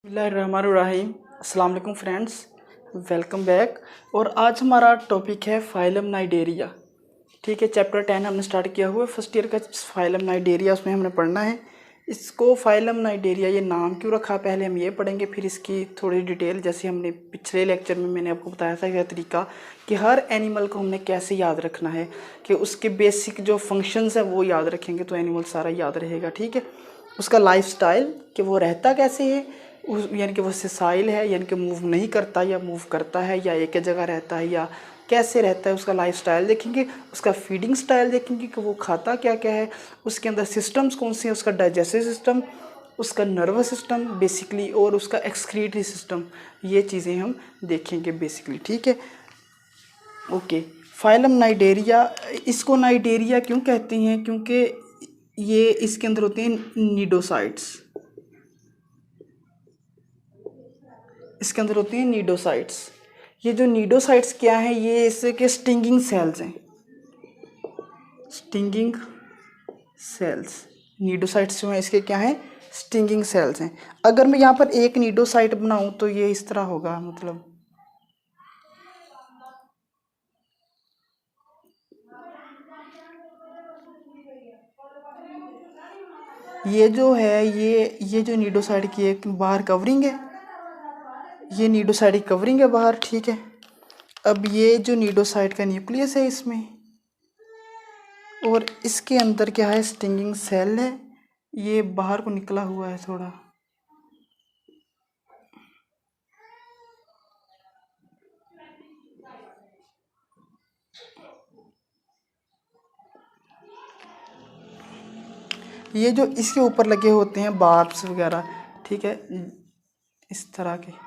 बिस्मिल्लाहिर्रहमानिर्रहीम। अस्सलाम वालेकुम फ्रेंड्स, वेलकम बैक। और आज हमारा टॉपिक है फाइलम नाइडेरिया। ठीक है, चैप्टर 10 हमने स्टार्ट किया हुआ है, फर्स्ट ईयर का फाइलम नाइडेरिया, उसमें हमने पढ़ना है। इसको फाइलम नाइडेरिया ये नाम क्यों रखा, पहले हम ये पढ़ेंगे, फिर इसकी थोड़ी डिटेल, जैसे हमने पिछले लेक्चर में मैंने आपको बताया था यह तरीका कि हर एनिमल को हमने कैसे याद रखना है, कि उसके बेसिक जो फंक्शंस हैं वो याद रखेंगे तो एनिमल सारा याद रहेगा। ठीक है, उसका लाइफ स्टाइल कि वो रहता कैसे है, यानी कि वो सिसाइल है, यानी कि मूव नहीं करता या मूव करता है, या एक जगह रहता है, या कैसे रहता है, उसका लाइफ स्टाइल देखेंगे। उसका फीडिंग स्टाइल देखेंगे कि वो खाता क्या क्या है, उसके अंदर सिस्टम्स कौन से हैं, उसका डाइजेस्टिव सिस्टम, उसका नर्वस सिस्टम बेसिकली, और उसका एक्सक्रीटरी सिस्टम, ये चीज़ें हम देखेंगे बेसिकली। ठीक है, ओके। फाइलम नाइडेरिया, इसको नाइडेरिया क्यों कहते हैं, क्योंकि ये इसके अंदर होते हैं नीडोसाइट्स, इसके अंदर होती हैं नीडोसाइट्स। ये जो नीडोसाइट्स क्या है, ये इसके स्टिंगिंग सेल्स हैं, स्टिंगिंग सेल्स। नीडोसाइट्स जो हैं इसके क्या हैं, स्टिंगिंग सेल्स हैं। अगर मैं यहाँ पर एक नीडोसाइट बनाऊँ तो ये इस तरह होगा, मतलब ये जो है, ये जो नीडोसाइट की एक बाहर कवरिंग है, ये नीडोसाइट की कवरिंग है बाहर। ठीक है, अब ये जो नीडोसाइट का न्यूक्लियस है इसमें, और इसके अंदर क्या है, स्टिंगिंग सेल है, ये बाहर को निकला हुआ है थोड़ा। ये जो इसके ऊपर लगे होते हैं बार्ब्स वगैरह, ठीक है, इस तरह के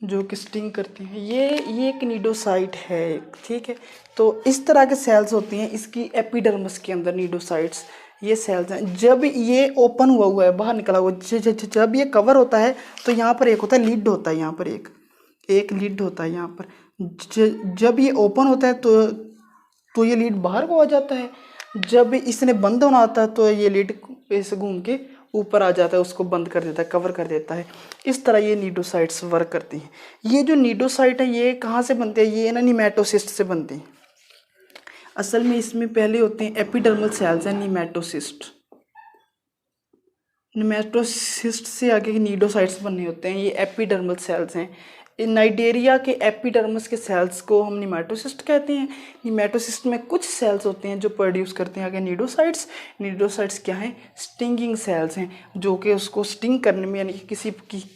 जो कि स्टिंग करती हैं, ये एक नीडोसाइट है एक। ठीक है, तो इस तरह के सेल्स होती हैं इसकी एपिडर्मिस के अंदर, नीडोसाइट्स ये सेल्स हैं। जब ये ओपन हुआ हुआ है, बाहर निकला हुआ, जब ये कवर होता है तो यहाँ पर एक होता है लिड, होता है यहाँ पर एक लिड होता है यहाँ पर। जब ये ओपन होता है तो ये लीड बाहर को आ जाता है। जब इसने बंद होना आता है तो ये लीड ऐसे घूम के ऊपर आ जाता है, उसको बंद कर देता है, कवर कर देता है। इस तरह ये नीडोसाइट्स वर्क करती हैं। ये जो नीडोसाइट है ये कहाँ से बनते हैं, ये ना निमेटोसिस्ट से बनते हैं। असल में इसमें पहले होते हैं एपिडर्मल सेल्स हैं, निमेटोसिस्ट। निमेटोसिस्ट से आगे नीडोसाइट्स बने होते हैं, ये एपिडर्मल सेल्स हैं। नाइडेरिया के एपिडर्मस के सेल्स को हम निमेटोसिस्ट कहते हैं। निमेटोसिस्ट में कुछ सेल्स होते हैं जो प्रोड्यूस करते हैं आगे नीडोसाइट्स। नीडोसाइट्स क्या हैं, स्टिंगिंग सेल्स हैं, जो कि उसको स्टिंग करने में, यानी कि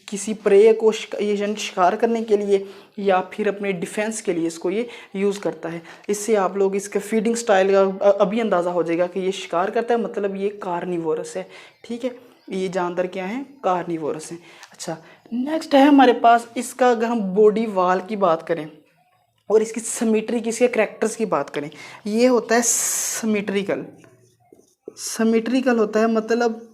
किसी प्रे को शिकार करने के लिए या फिर अपने डिफेंस के लिए इसको ये यूज़ करता है। इससे आप लोग इसके फीडिंग स्टाइल का अभी अंदाज़ा हो जाएगा कि ये शिकार करता है, मतलब ये कार्निवोरस है। ठीक है, ये जानवर क्या है, कार्निवोरस हैं। अच्छा, नेक्स्ट है हमारे पास इसका, अगर हम बॉडी वाल की बात करें और इसकी सिमेट्री की, इसके करैक्टर्स की बात करें, ये होता है सिमेट्रिकल। सिमेट्रिकल होता है मतलब,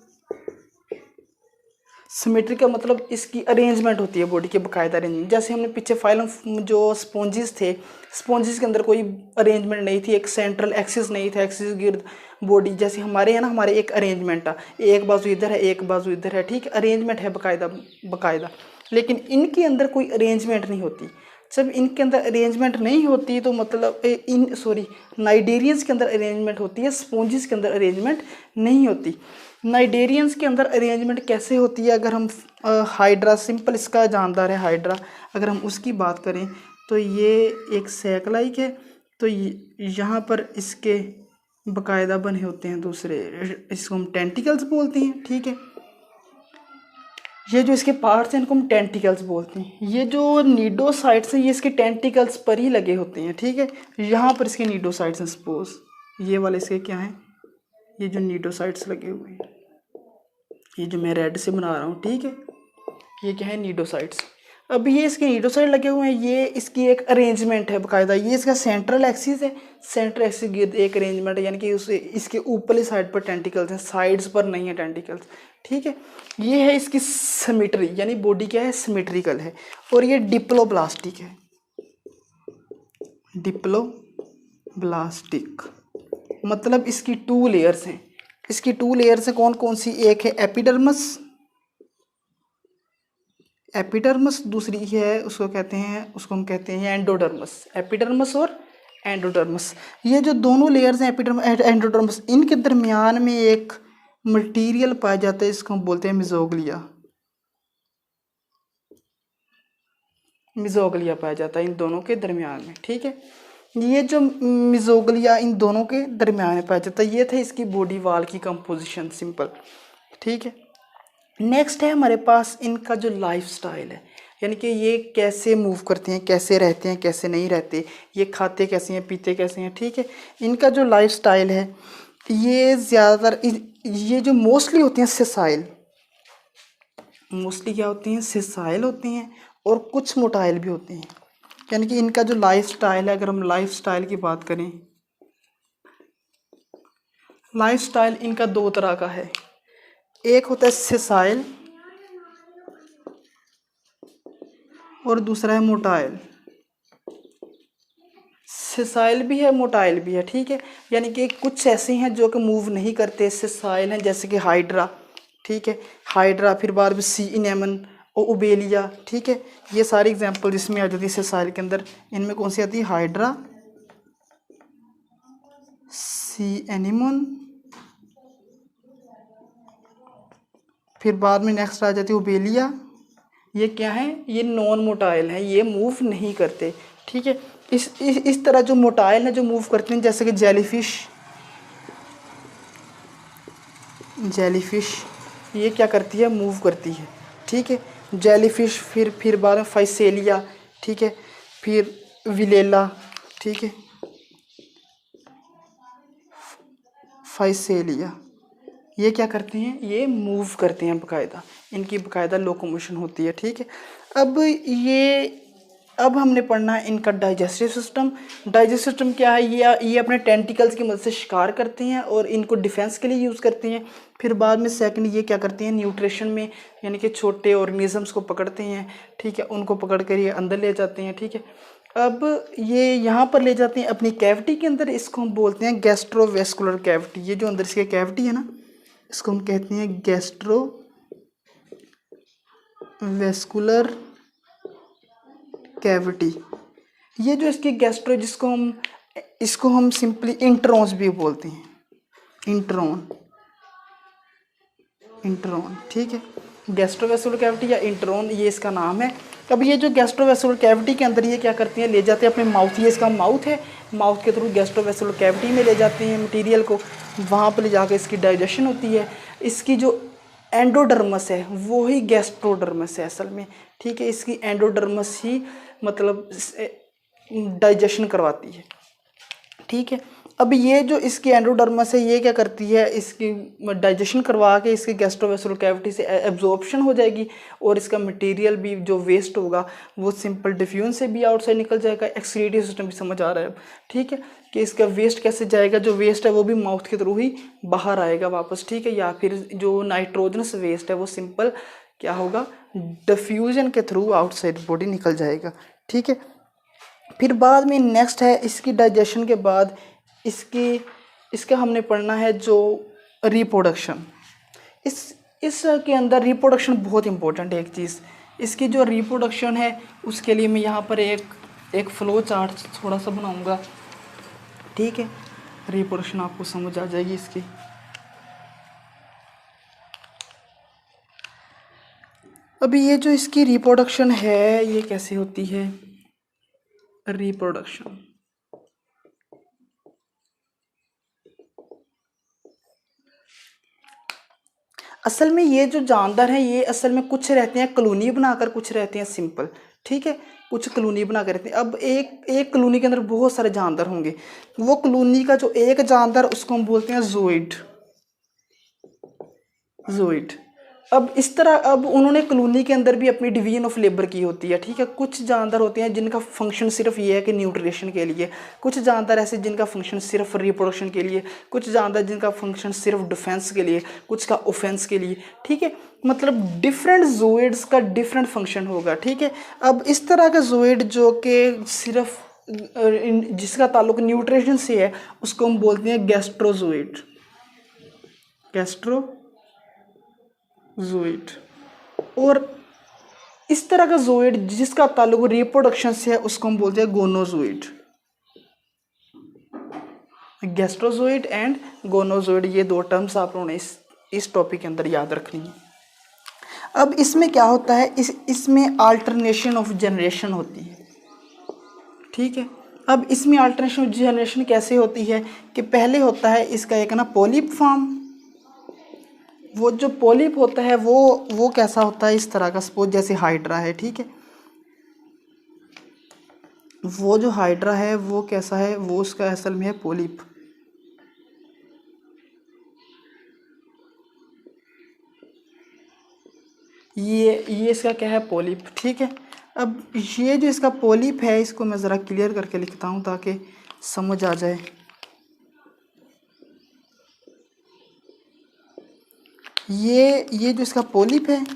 सिमेट्री का मतलब इसकी अरेंजमेंट होती है बॉडी की, बाकायदा अरेंजमेंट। जैसे हमने पीछे फाइलम जो स्पॉन्जिस थे, स्पॉन्जिस के अंदर कोई अरेंजमेंट नहीं थी, एक सेंट्रल एक्सिस नहीं था, एक्सिस गिर्द बॉडी। जैसे हमारे है ना, हमारे एक अरेंजमेंट है, एक बाजू इधर है, एक बाजू इधर है। ठीक, अरेंजमेंट है बाकायदा। लेकिन इनके अंदर कोई अरेंजमेंट नहीं होती। जब इनके अंदर अरेंजमेंट नहीं होती तो मतलब नाइडेरियंस के अंदर अरेंजमेंट होती है, स्पॉन्जिस के अंदर अरेंजमेंट नहीं होती। नाइडेरियंस के अंदर अरेंजमेंट कैसे होती है, अगर हम हाइड्रा, सिंपल इसका जानदार है हाइड्रा, अगर हम उसकी बात करें तो ये एक सैकलाइक है। तो यहाँ पर इसके बाकायदा बने होते हैं दूसरे, इसको हम टेंटिकल्स बोलते हैं। ठीक है, ये जो इसके पार्ट्स हैं इनको हम टेंटिकल्स बोलते हैं। ये जो नीडोसाइट्स हैं ये इसके टेंटिकल्स पर ही लगे होते हैं। ठीक है, यहाँ पर इसके नीडोसाइट्स हैं, सपोज ये वाले इसके क्या हैं, ये जो नीडोसाइट्स लगे हुए हैं, ये जो मैं रेड से बना रहा हूँ। ठीक है, ये क्या है, नीडोसाइट्स। अब ये इसके नीडोसाइट लगे हुए हैं, ये इसकी एक अरेंजमेंट है बाकायदा। ये इसका सेंट्रल एक्सिस है, सेंट्रल एक्सिस की एक अरेंजमेंट है, यानी कि उसे इसके ऊपरली साइड पर टेंटिकल्स हैं, साइड्स पर नहीं है टेंटिकल्स। ठीक है, ये है इसकी सिमेट्री, यानी बॉडी क्या है, सिमेट्रिकल है। और ये डिप्लोब्लास्टिक है, डिप्लोब्लास्टिक मतलब इसकी 2 लेयर्स हैं। इसकी 2 लेयर्स हैं, कौन कौन सी? एक है एपिडर्मस, एपिडर्मस, दूसरी है उसको कहते हैं, उसको हम कहते हैं एंडोडर्मस, एपिडर्मस और एंडोडर्मस। ये जो दोनों लेयर्स हैं एपिडर्मस एंडोडर्मस, इनके दरमियान में एक मटेरियल पाया जाता है, इसको हम बोलते हैं मिजोग्लिया, मिजोग्लिया पाया जाता है इन दोनों के दरमियान में, ठीक है। ये जो मिजोग्लिया इन दोनों के दरमियान में पाया जाता है, ये था इसकी बॉडी वाल की कंपोजिशन, सिंपल, ठीक है। नेक्स्ट है हमारे पास इनका जो लाइफ स्टाइल है, यानी कि ये कैसे मूव करते हैं, कैसे रहते हैं, कैसे नहीं रहते, ये खाते कैसे हैं, पीते कैसे हैं, ठीक है। इनका जो लाइफ स्टाइल है ये ज़्यादातर ये जो मोस्टली होती हैं सेसाइल, मोस्टली क्या होती हैं? सेसाइल होती हैं, और कुछ मोटाइल भी होती हैं। यानी कि इनका जो लाइफ स्टाइल है, अगर हम लाइफ स्टाइल की बात करें, लाइफ स्टाइल इनका 2 तरह का है। एक होता है सेसाइल और दूसरा है मोटाइल। सेसाइल भी है, मोटाइल भी है, ठीक है। यानी कि कुछ ऐसे हैं जो कि मूव नहीं करते, सेसाइल हैं, जैसे कि हाइड्रा, ठीक है, हाइड्रा, फिर बाद में सी इनेमन और उबेलिया, ठीक है। ये सारी एग्जांपल जिसमें आ जाती है सेसाइल के अंदर, इनमें कौन सी आती है? हाइड्रा, सी एनिमन, फिर बाद में नेक्स्ट आ जाती है उबेलिया। ये क्या है? ये नॉन मोटाइल है, ये मूव नहीं करते, ठीक है। इस तरह जो मोटाइल है जो मूव करते हैं, जैसे कि जेलीफिश, जेलीफिश ये क्या करती है? मूव करती है, ठीक है, जेलीफिश। फिर बाद में फाइसेलिया, ठीक है, फिर विलेला, ठीक है, फाइसेलिया, ये क्या करती हैं? ये मूव करते हैं बाकायदा, इनकी बाकायदा लोकोमोशन होती है, ठीक है। अब हमने पढ़ना है इनका डाइजेस्टिव सिस्टम। डाइजेस्टिव सिस्टम क्या है? ये अपने टेंटिकल्स की मदद से शिकार करते हैं और इनको डिफेंस के लिए यूज़ करते हैं। फिर बाद में सेकंड ये क्या करते हैं? न्यूट्रिशन में, यानी कि छोटे ऑर्गेनिजम्स को पकड़ते हैं, ठीक है, उनको पकड़ कर ये अंदर ले जाते हैं, ठीक है। अब ये यहाँ पर ले जाते हैं अपनी कैविटी के अंदर, इसको हम बोलते हैं गैस्ट्रोवेस्कुलर कैविटी। ये जो अंदर इसके कैविटी है ना, इसको हम कहते हैं गैस्ट्रोवेस्कुलर कैविटी। ये जो इसकी गैस्ट्रो, इसको हम सिंपली इंट्रॉन्स भी बोलते हैं, इंट्रॉन, ठीक है, गैस्ट्रोवेस्कुलर कैविटी या इंट्रॉन, ये इसका नाम है। अब ये जो गैस्ट्रोवेस्कुलर कैविटी के अंदर ये क्या करती हैं? ले जाते हैं अपने माउथ, ये इसका माउथ है, माउथ के थ्रू गैस्ट्रोवेस्कुलर कैविटी में ले जाते हैं मटेरियल को, वहाँ पर ले जाकर इसकी डाइजेशन होती है। इसकी जो एंडोडर्मस है वो ही गैस्ट्रोडर्मस है असल में, ठीक है, इसकी एंडोडर्मस ही मतलब डाइजेशन करवाती है, ठीक है। अब ये जो इसकी एंडोडर्मस है ये क्या करती है? इसकी डाइजेशन करवा के इसकी गैस्ट्रोवेस्कुलर कैविटी से एब्जॉर्प्शन हो जाएगी, और इसका मटेरियल भी जो वेस्ट होगा वो सिंपल डिफ्यूजन से भी आउटसाइड निकल जाएगा। एक्सक्रीटिव सिस्टम भी समझ आ रहा है, ठीक है, कि इसका वेस्ट कैसे जाएगा? जो वेस्ट है वो भी माउथ के थ्रू ही बाहर आएगा वापस, ठीक है, या फिर जो नाइट्रोजनस वेस्ट है वो सिंपल क्या होगा? डिफ्यूजन के थ्रू आउटसाइड बॉडी निकल जाएगा, ठीक है। फिर बाद में नेक्स्ट है इसकी डाइजेशन के बाद इसका हमने पढ़ना है जो रिप्रोडक्शन। इसके अंदर रिप्रोडक्शन बहुत इंपॉर्टेंट है एक चीज़। इसकी जो रिप्रोडक्शन है उसके लिए मैं यहाँ पर एक फ्लो चार्ट थोड़ा सा बनाऊँगा, ठीक है, रिप्रोडक्शन आपको समझ आ जाएगी इसकी। अभी ये जो इसकी रिप्रोडक्शन है ये कैसे होती है? रिप्रोडक्शन असल में ये जो जानवर हैं ये असल में कुछ रहते हैं कॉलोनी बनाकर, कुछ रहते हैं सिंपल, ठीक है, कुछ कॉलोनी बना कर रहते हैं। अब एक कॉलोनी के अंदर बहुत सारे जानवर होंगे, वो कॉलोनी का जो एक जानवर उसको हम बोलते हैं ज़ूइड। अब इस तरह अब उन्होंने कॉलोनी के अंदर भी अपनी डिवीजन ऑफ लेबर की होती है, ठीक है। कुछ जानवर होते हैं जिनका फंक्शन सिर्फ ये है कि न्यूट्रिशन के लिए, कुछ जानवर ऐसे जिनका फंक्शन सिर्फ रिप्रोडक्शन के लिए, कुछ जानवर जिनका फंक्शन सिर्फ डिफेंस के लिए, कुछ का ऑफेंस के लिए, ठीक है। मतलब डिफरेंट ज़ूइड्स का डिफरेंट फंक्शन होगा, ठीक है। अब इस तरह का ज़ूइड जो कि सिर्फ जिसका ताल्लुक न्यूट्रिशन से है उसको हम बोलते हैं गैस्ट्रोज़ूइड। गैस्ट्रोजोइड। और इस तरह का जोइड जिसका ताल्लुक रिप्रोडक्शन से है उसको हम बोलते हैं गोनोजोइड। गैस्ट्रोजोइड एंड गोनोजोइड, ये दो टर्म्स आप लोगों ने इस टॉपिक के अंदर याद रखनी है। अब इसमें क्या होता है, इसमें अल्टरनेशन ऑफ जनरेशन होती है, ठीक है। अब इसमें अल्टरनेशन ऑफ जनरेशन कैसे होती है कि पहले होता है इसका एक ना पॉलिप फॉर्म। वो जो पॉलिप होता है वो कैसा होता है, इस तरह का, सपोज जैसे हाइड्रा है, ठीक है। वो जो हाइड्रा है वो कैसा है, वो उसका असल में है पॉलिप। ये इसका क्या है, पॉलिप, ठीक है। अब ये जो इसका पॉलिप है इसको मैं ज़रा क्लियर करके लिखता हूँ ताकि समझ आ जाए। ये जो इसका पॉलिप है,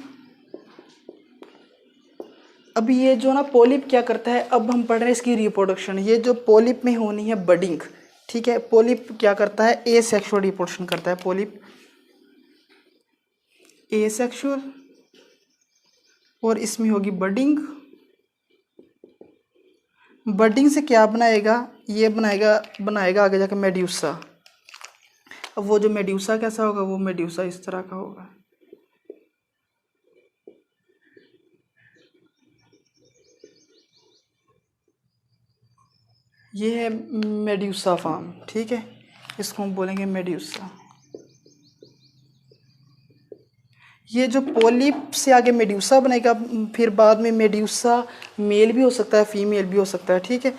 अब ये जो ना पॉलिप क्या करता है, अब हम पढ़ रहे हैं इसकी रिप्रोडक्शन। ये जो पॉलिप में होनी है बडिंग, ठीक है। पॉलिप क्या करता है, एसेक्सुअल रिप्रोडक्शन करता है पॉलिप, एसेक्सुअल, और इसमें होगी बडिंग। बडिंग से क्या बनाएगा, ये बनाएगा आगे जाकर मेड्यूसा। अब वो जो मेड्यूसा कैसा होगा, वो मेड्यूसा इस तरह का होगा। ये है मेड्यूसा फॉर्म, ठीक है। इसको हम बोलेंगे मेड्यूसा। ये जो पॉलिप से आगे मेड्यूसा बनेगा, फिर बाद में मेड्यूसा मेल भी हो सकता है, फीमेल भी हो सकता है, ठीक है।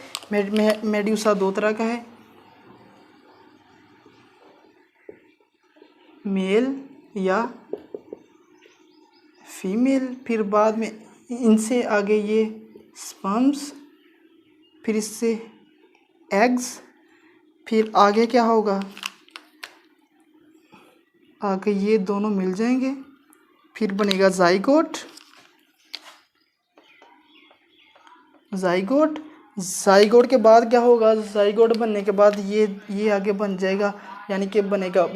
मेड्यूसा दो तरह का है, मेल या फीमेल। फिर बाद में इनसे आगे ये स्पर्म्स, फिर इससे एग्स, फिर आगे क्या होगा, आगे ये दोनों मिल जाएंगे, फिर बनेगा जाइगोट। जाइगोट के बाद क्या होगा, जाइगोट बनने के बाद ये आगे बन जाएगा, यानी कि बनेगा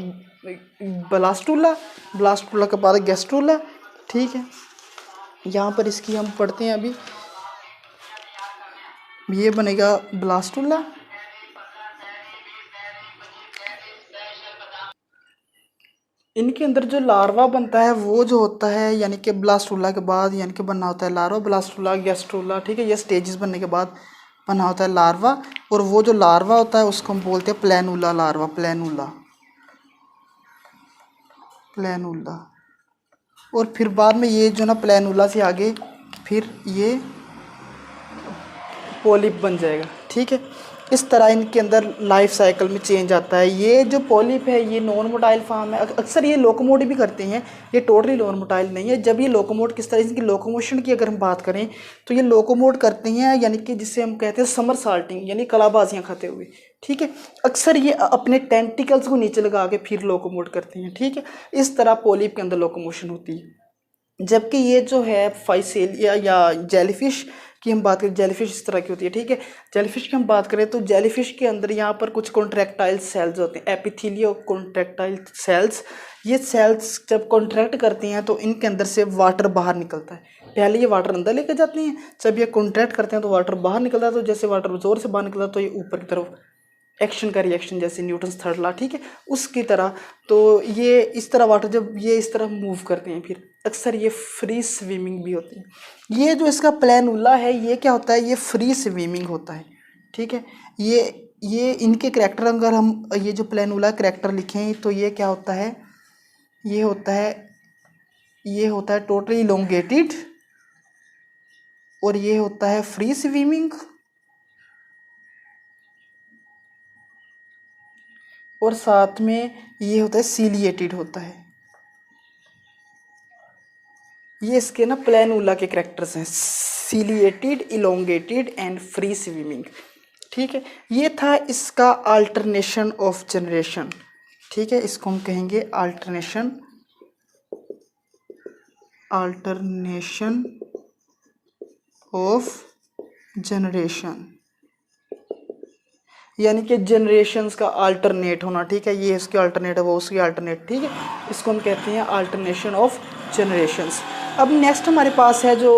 ब्लास्टूला। ब्लास्टूला के बाद गैस्ट्रूला, ठीक है। यहाँ पर इसकी हम पढ़ते हैं अभी, ये बनेगा ब्लास्टूला। इनके अंदर जो लार्वा बनता है वो जो होता है, यानी कि ब्लास्टूला के बाद यानी कि बनना होता है लार्वा, ब्लास्टूला, गैस्ट्रूला, ठीक है। ये स्टेजेस बनने के बाद बना होता है लार्वा। और वो जो लार्वा होता है उसको हम बोलते हैं प्लेनुला लार्वा, प्लेनुला। और फिर बाद में ये जो ना प्लेनुला से आगे फिर ये पॉलिप बन जाएगा, ठीक है। इस तरह इनके अंदर लाइफ साइकिल में चेंज आता है। ये जो पॉलिप है ये नॉन मोटाइल फॉर्म है। अक्सर ये लोकोमोट भी करते हैं, ये टोटली नॉन मोटाइल नहीं है। जब ये लोकोमोट, किस तरह इनकी लोकोमोशन की अगर हम बात करें तो ये लोकोमोट करते हैं, यानी कि जिसे हम कहते हैं समर साल्टिंग, यानी कलाबाजियाँ खाते हुए, ठीक है। अक्सर ये अपने टेंटिकल्स को नीचे लगा के फिर लोकोमोट करते हैं, ठीक है। इस तरह पॉलिप के अंदर लोकोमोशन होती है। जबकि ये जो है फाइसेलिया या जेलीफिश की हम बात करें, जेलीफिश इस तरह की होती है, ठीक है। जेलीफिश की हम बात करें तो जेलीफिश के अंदर यहाँ पर कुछ कॉन्ट्रैक्टाइल सेल्स होते हैं, एपिथेलियो कॉन्ट्रैक्टाइल सेल्स। ये सेल्स जब कॉन्ट्रैक्ट करती हैं तो इनके अंदर से वाटर बाहर निकलता है। पहले ये वाटर अंदर लेकर जाती हैं, जब ये कॉन्ट्रैक्ट करते हैं तो वाटर बाहर निकलता है। तो जैसे वाटर जोर से बाहर निकलता है तो ये ऊपर की तरफ एक्शन का रिएक्शन, जैसे न्यूटन्स थर्ड लॉ, ठीक है, उसकी तरह। तो ये इस तरह वाटर जब ये इस तरह मूव करते हैं, फिर अक्सर ये फ्री स्विमिंग भी होती है। ये जो इसका प्लेनुला है ये क्या होता है, ये फ्री स्विमिंग होता है, ठीक है। ये इनके करैक्टर, अगर हम ये जो प्लेनुला करैक्टर लिखें तो ये क्या होता है, ये होता है टोटली इलोंगेटेड, और ये होता है फ्री स्विमिंग, और साथ में ये होता है सीलिएटेड होता है। ये इसके ना प्लेनुला के कैरेक्टर्स हैं, ciliated, elongated and free swimming, ठीक है। ये था इसका अल्टरनेशन ऑफ जनरेशन, ठीक है। इसको हम कहेंगे अल्टरनेशन ऑफ जनरेशन। यानी कि जनरेशन्स का अल्टरनेट होना, ठीक है, ये इसके अल्टरनेट है, वो उसके अल्टरनेट, ठीक है, इसको हम कहते हैं अल्टरनेशन ऑफ जनरेशन्स। अब नेक्स्ट हमारे पास है जो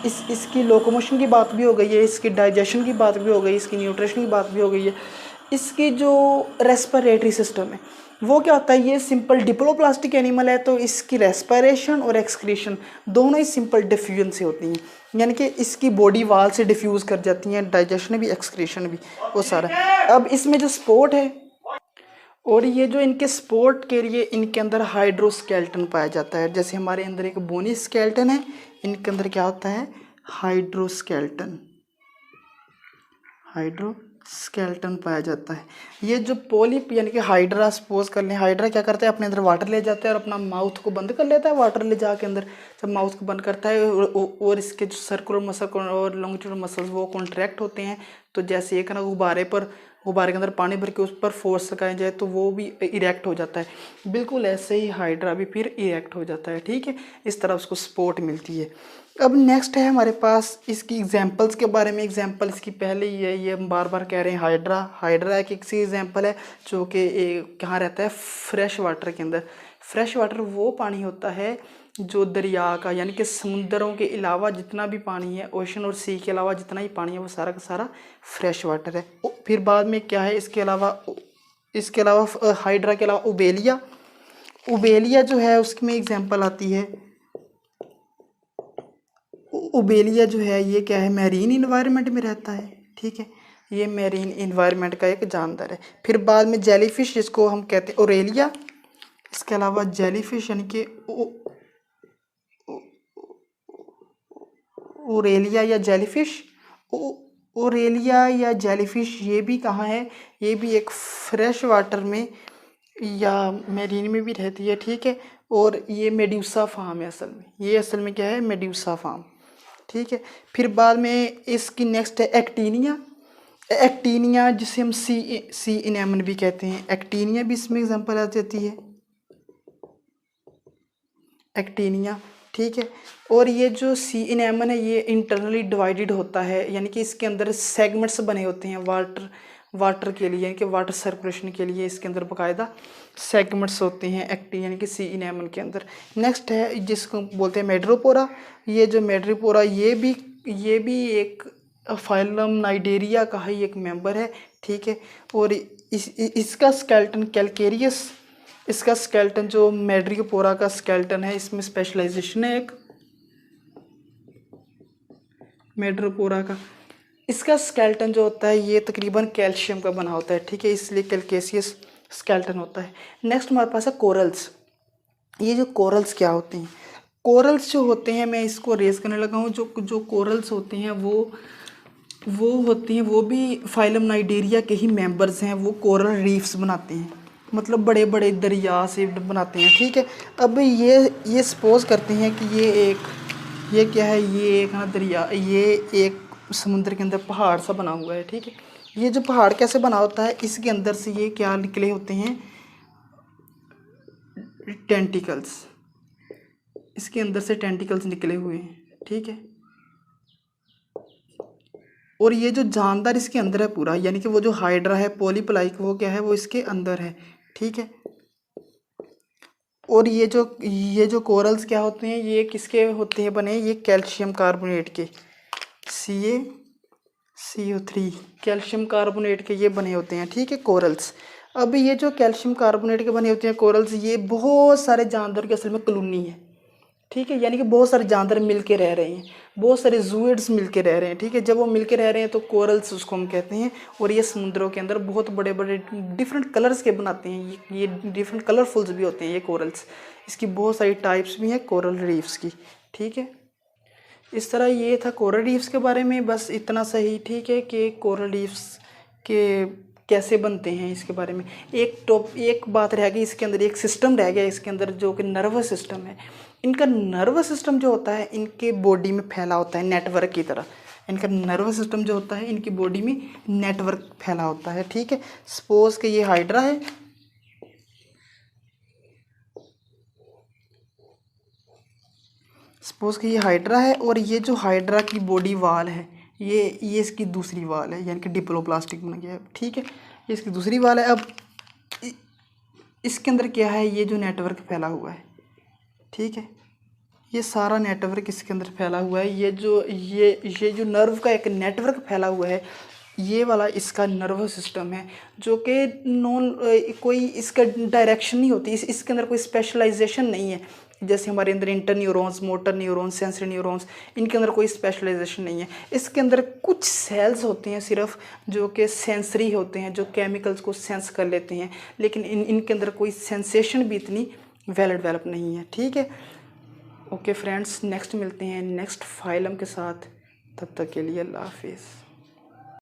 इसकी लोकोमोशन की बात भी हो गई है, इसकी डाइजेशन की बात भी हो गई, इसकी न्यूट्रिशन की बात भी हो गई है। इसकी जो रेस्पिरेटरी सिस्टम है वो क्या होता है, ये सिंपल डिप्लोप्लास्टिक एनिमल है, तो इसकी रेस्पिरेशन और एक्सक्रीशन दोनों ही सिंपल डिफ्यूजन से होती हैं, यानी कि इसकी बॉडी वाल से डिफ्यूज़ कर जाती हैं, डाइजेशन भी एक्सक्रीशन भी वो सारा। अब इसमें जो स्पोर्ट है और ये जो इनके स्पोर्ट के लिए इनके अंदर हाइड्रोस्केल्टन पाया जाता है, जैसे हमारे अंदर एक बोनी स्केल्टन है, इनके अंदर क्या होता है, हाइड्रोस्केल्टन, हाइड्रोस्केल्टन पाया जाता है। ये जो पोलिप यानी कि हाइड्रा, सपोज कर लें, हाइड्रा क्या करता है, अपने अंदर वाटर ले जाता है और अपना माउथ को बंद कर लेता है, वाटर ले जाके अंदर जब माउथ को बंद करता है और इसके जो सर्कुलर मसल और लॉन्गिट्यूडल मसल्स वो कॉन्ट्रैक्ट होते हैं, तो जैसे एक ना गुब्बारे के अंदर पानी भर के उस पर फोर्स लगाया जाए तो वो भी इरेक्ट हो जाता है, बिल्कुल ऐसे ही हाइड्रा भी फिर इरेक्ट हो जाता है, ठीक है, इस तरह उसको सपोर्ट मिलती है। अब नेक्स्ट है हमारे पास इसकी एग्जांपल्स के बारे में। एग्जांपल इसकी पहले ही है, ये हम बार बार कह रहे हैं, हाइड्रा एक किसी एग्जांपल है जो कि कहाँ रहता है, फ्रेश वाटर के अंदर। फ्रेश वाटर वो पानी होता है जो दरिया का यानी कि समुद्रों के अलावा जितना भी पानी है, ओशन और सी के अलावा जितना ही पानी है वो सारा का सारा फ्रेश वाटर है। फिर बाद में क्या है, इसके अलावा हाइड्रा के अलावा उबेलिया जो है उसमें एग्जांपल आती है। उबेलिया जो है ये क्या है, मैरीन इन्वायरमेंट में रहता है, ठीक है, ये मैरीन इन्वायरमेंट का एक जानदार है। फिर बाद में जेलीफिश जिसको हम कहते हैं ओरेलिया, इसके अलावा जेलीफिश यानी कि ओरेलिया या जेलीफिश ये भी कहाँ है, ये भी एक फ्रेश वाटर में या मैरीन में भी रहती है, ठीक है, और ये मेड्यूसा फार्म है असल में, ये असल में क्या है, मेड्यूसा फार्म, ठीक है। फिर बाद में इसकी नेक्स्ट है एक्टीनिया जिसे हम सी इनेमन भी कहते हैं, एक्टीनिया भी इसमें एग्जांपल आ जाती है, एक्टीनिया, ठीक है। और ये जो सी इनेमन है ये इंटरनली डिवाइडेड होता है, यानी कि इसके अंदर सेगमेंट्स बने होते हैं वाटर के लिए, यानी कि वाटर सर्कुलेशन के लिए इसके अंदर बाकायदा सेगमेंट्स होते हैं यानी कि सी इनेमन के अंदर। नेक्स्ट है जिसको बोलते हैं मेड्रोपोरा, ये जो मेड्रोपोरा ये भी एक फाइलम नाइडेरिया का ही एक मेंबर है, ठीक है। और इसका स्केल्टन कैलकेरियस, इसका स्केल्टन जो मेड्रोपोरा का स्केल्टन है इसमें स्पेशलाइजेशन है एक मेड्रोपोरा का। इसका स्केल्टन जो होता है ये तकरीबन कैल्शियम का बना होता है, ठीक है, इसलिए कैलकेसियस स्केल्टन होता है। नेक्स्ट हमारे पास है कोरल्स। ये जो कोरल्स क्या होते हैं, कोरल्स जो होते हैं, मैं इसको रेज करने लगा हूँ, जो कोरल्स होते हैं वो भी फाइलम नाइडेरिया के ही मेंबर्स हैं, वो कोरल रीफ्स बनाते हैं, मतलब बड़े बड़े दरिया से बनाते हैं, ठीक है। अब ये सपोज करते हैं कि ये क्या है, ये एक ना दरिया, ये एक समुद्र के अंदर पहाड़ सा बना हुआ है, ठीक है। ये जो पहाड़ कैसे बना होता है, इसके अंदर से ये क्या निकले होते हैं, टेंटिकल्स, इसके अंदर से टेंटिकल्स निकले हुए हैं, ठीक है। और ये जो जानदार इसके अंदर है पूरा, यानी कि वो जो हाइड्रा है पोलिप लाइक वो क्या है, वो इसके अंदर है, ठीक है। और ये जो कोरल्स क्या होते हैं, ये किसके होते हैं बने, ये कैल्शियम कार्बोनेट के CO3 कैल्शियम कार्बोनेट के ये बने होते हैं, ठीक है, कोरल्स। अब ये जो कैल्शियम कार्बोनेट के बने होते हैं कोरल्स, ये बहुत सारे जानवर की असल में कॉलोनी है, ठीक है, यानी कि बहुत सारे जानवर मिल के रह रहे हैं, बहुत सारे जूइड्स मिल के रह रहे हैं, ठीक है। जब वो मिल के रह रहे हैं तो कोरल्स उसको हम कहते हैं। और ये समुद्रों के अंदर बहुत बड़े बड़े डिफरेंट कलर्स के बनाते हैं, ये डिफरेंट कलरफुल्स भी होते हैं ये कोरल्स, इसकी बहुत सारी टाइप्स भी हैं कोरल रीफ्स की, ठीक है। इस तरह ये था कोरल रीफ्स के बारे में, बस इतना सही, ठीक है, कि कोरल रीफ्स के कैसे बनते हैं इसके बारे में। एक बात रह गई, इसके अंदर एक सिस्टम रह गया इसके अंदर जो कि नर्वस सिस्टम है। इनका नर्वस सिस्टम जो होता है इनके बॉडी में फैला होता है नेटवर्क की तरह, इनका नर्वस सिस्टम जो होता है इनकी बॉडी में नेटवर्क फैला होता है, ठीक है। सपोज कि ये हाइड्रा है, और ये जो हाइड्रा की बॉडी वाल है, ये इसकी दूसरी वाल है, यानी कि डिप्लोप्लास्टिक बन गया है। ठीक है, ये इसकी दूसरी वाल है। अब इसके अंदर क्या है, ये जो नेटवर्क फैला हुआ है, ठीक है, ये सारा नेटवर्क इसके अंदर फैला हुआ है। ये जो नर्व का एक नेटवर्क फैला हुआ है, ये वाला इसका नर्वस सिस्टम है, जो कि नॉन कोई इसका डायरेक्शन नहीं होती, इसके अंदर कोई स्पेशलाइजेशन नहीं है। जैसे हमारे अंदर inter neurons, motor neurons, sensory neurons, इनके अंदर कोई स्पेशलाइजेशन नहीं है। इसके अंदर कुछ सेल्स होते हैं सिर्फ, जो कि सेंसरी होते हैं, जो केमिकल्स को सेंस कर लेते हैं, लेकिन इनके अंदर कोई सेंसेशन भी इतनी वेल डेवलप नहीं है। ठीक है, ओके फ्रेंड्स, नेक्स्ट मिलते हैं नेक्स्ट फाइलम के साथ। तब तक के लिए अल्लाह हाफिज़।